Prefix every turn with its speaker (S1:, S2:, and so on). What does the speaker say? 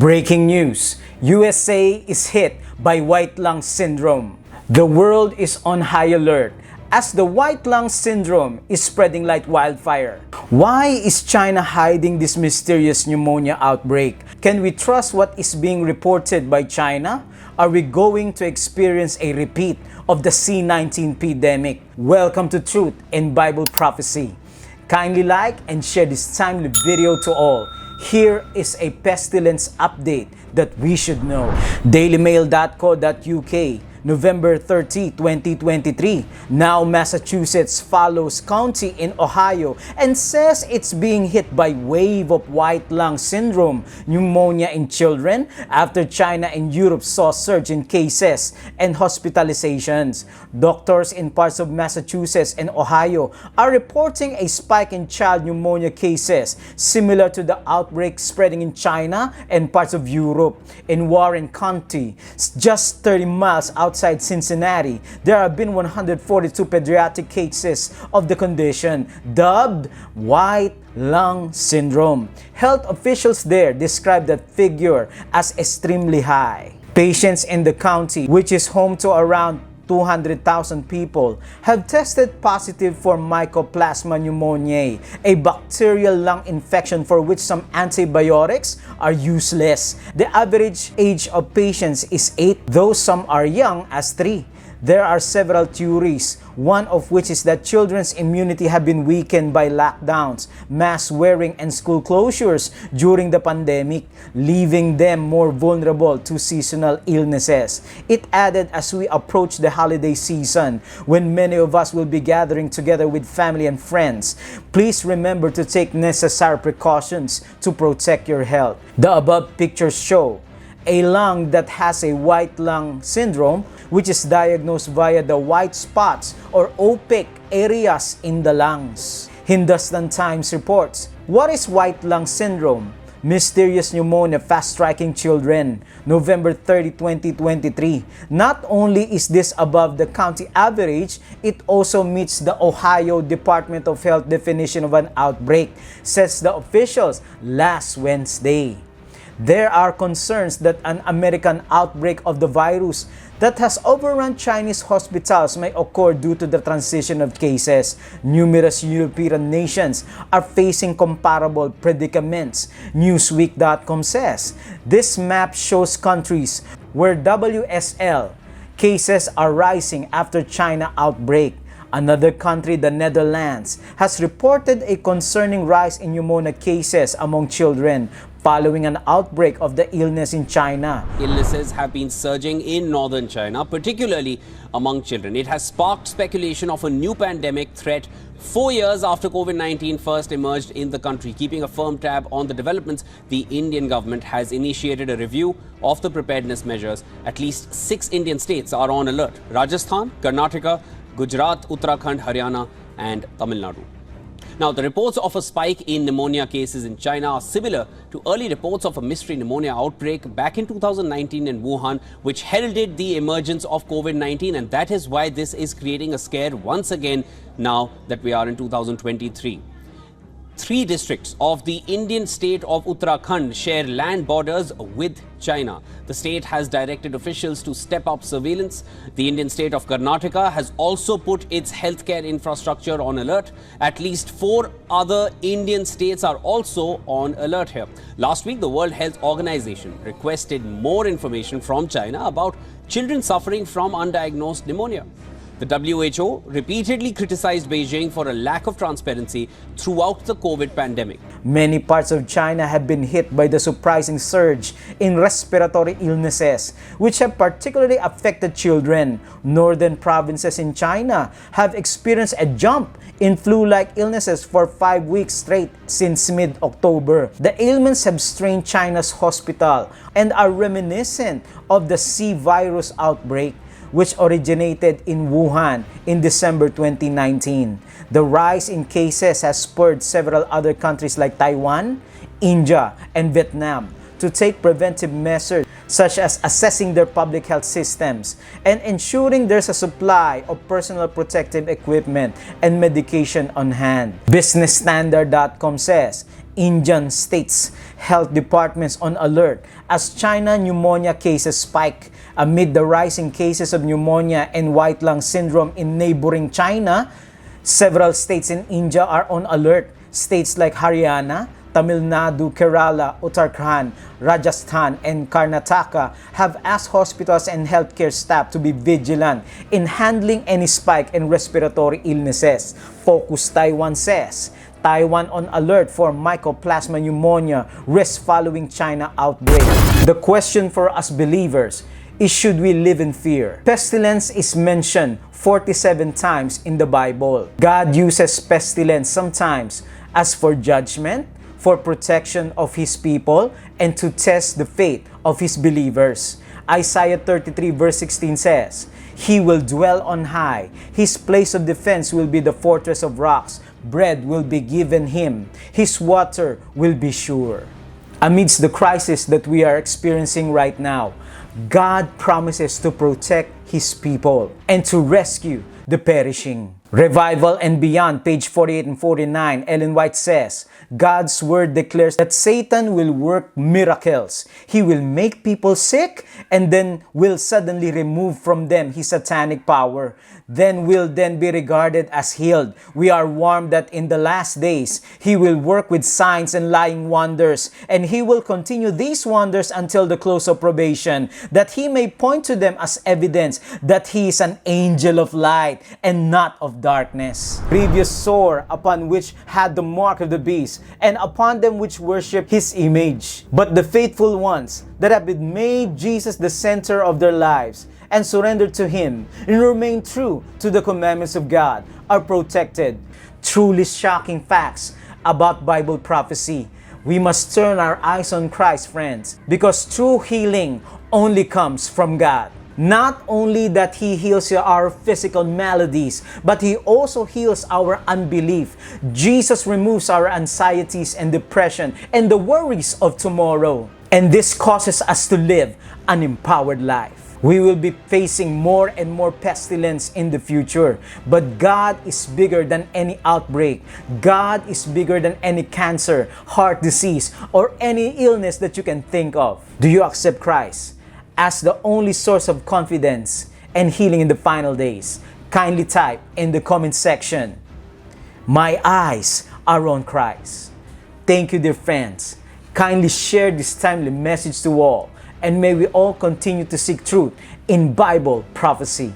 S1: Breaking news, USA is hit by white lung syndrome. The world is on high alert as the white lung syndrome is spreading like wildfire. Why is China hiding this mysterious pneumonia outbreak? Can we trust what is being reported by China? Are we going to experience a repeat of the C-19 pandemic? Welcome to Truth in Bible Prophecy. Kindly like and share this timely video to all. Here is a pestilence update that we should know. dailymail.co.uk, November 30, 2023. Now Massachusetts follows county in Ohio and says it's being hit by wave of white lung syndrome, pneumonia in children after China and Europe saw surge in cases and hospitalizations. Doctors in parts of Massachusetts and Ohio are reporting a spike in child pneumonia cases similar to the outbreak spreading in China and parts of Europe. In Warren County, just 30 miles outside Cincinnati, there have been 142 pediatric cases of the condition, dubbed white lung syndrome. Health officials there describe that figure as extremely high. Patients in the county, which is home to around 200,000 people, have tested positive for Mycoplasma pneumoniae, a bacterial lung infection for which some antibiotics are useless. The average age of patients is 8, though some are young as 3. There are several theories, one of which is that children's immunity have been weakened by lockdowns, mask wearing, and school closures during the pandemic, leaving them more vulnerable to seasonal illnesses. It added as we approach the holiday season, when many of us will be gathering together with family and friends. Please remember to take necessary precautions to protect your health. The above pictures show a lung that has a white lung syndrome, which is diagnosed via the white spots or opaque areas in the lungs. Hindustan Times reports, what is white lung syndrome? Mysterious pneumonia fast-striking children. November 30, 2023. Not only is this above the county average, it also meets the Ohio Department of Health definition of an outbreak, says the officials last Wednesday. There are concerns that an American outbreak of the virus that has overrun Chinese hospitals may occur due to the transition of cases. Numerous European nations are facing comparable predicaments, Newsweek.com says. This map shows countries where WSL cases are rising after China outbreak. Another country, the Netherlands, has reported a concerning rise in pneumonia cases among children following an outbreak of the illness in China.
S2: Illnesses have been surging in northern China, particularly among children. It has sparked speculation of a new pandemic threat 4 years after COVID-19 first emerged in the country. Keeping a firm tab on the developments, the Indian government has initiated a review of the preparedness measures. At least 6 Indian states are on alert: Rajasthan, Karnataka, Gujarat, Uttarakhand, Haryana and Tamil Nadu. Now, the reports of a spike in pneumonia cases in China are similar to early reports of a mystery pneumonia outbreak back in 2019 in Wuhan, which heralded the emergence of COVID-19, and that is why this is creating a scare once again now that we are in 2023. 3 districts of the Indian state of Uttarakhand share land borders with China. The state has directed officials to step up surveillance. The Indian state of Karnataka has also put its healthcare infrastructure on alert. At least 4 other Indian states are also on alert here. Last week, the World Health Organization requested more information from China about children suffering from undiagnosed pneumonia. The WHO repeatedly criticized Beijing for a lack of transparency throughout the COVID pandemic.
S1: Many parts of China have been hit by the surprising surge in respiratory illnesses, which have particularly affected children. Northern provinces in China have experienced a jump in flu-like illnesses for 5 weeks straight since mid-October. The ailments have strained China's hospital and are reminiscent of the C virus outbreak, which originated in Wuhan in December 2019. The rise in cases has spurred several other countries like Taiwan, India, and Vietnam to take preventive measures such as assessing their public health systems and ensuring there's a supply of personal protective equipment and medication on hand. BusinessStandard.com says Indian states health departments on alert as China pneumonia cases spike. Amid the rising cases of pneumonia and white lung syndrome in neighboring China, several states in India are on alert. States like Haryana, Tamil Nadu, Kerala, Uttarakhand, Rajasthan, and Karnataka have asked hospitals and healthcare staff to be vigilant in handling any spike in respiratory illnesses. Focus Taiwan says, Taiwan on alert for mycoplasma pneumonia risk following China outbreak. The question for us believers is, should we live in fear? Pestilence is mentioned 47 times in the Bible. God uses pestilence sometimes as for judgment, for protection of His people, and to test the faith of His believers. Isaiah 33 verse 16 says, He will dwell on high. His place of defense will be the fortress of rocks. Bread will be given Him. His water will be sure. Amidst the crisis that we are experiencing right now, God promises to protect His people and to rescue the perishing. Revival and Beyond, page 48 and 49, Ellen White says, God's word declares that Satan will work miracles. He will make people sick and then will suddenly remove from them his satanic power. Then will be regarded as healed. We are warned that in the last days, He will work with signs and lying wonders, and He will continue these wonders until the close of probation, that He may point to them as evidence that He is an angel of light and not of darkness. Grievous sore upon which had the mark of the beast, and upon them which worship His image. But the faithful ones that have been made Jesus the center of their lives, and surrendered to Him, and remain true to the commandments of God, are protected. Truly shocking facts about Bible prophecy. We must turn our eyes on Christ, friends, because true healing only comes from God. Not only that He heals our physical maladies, but He also heals our unbelief. Jesus removes our anxieties and depression and the worries of tomorrow. And this causes us to live an empowered life. We will be facing more and more pestilence in the future. But God is bigger than any outbreak. God is bigger than any cancer, heart disease, or any illness that you can think of. Do you accept Christ as the only source of confidence and healing in the final days? Kindly type in the comment section, my eyes are on Christ. Thank you, dear friends. Kindly share this timely message to all, and may we all continue to seek truth in Bible prophecy.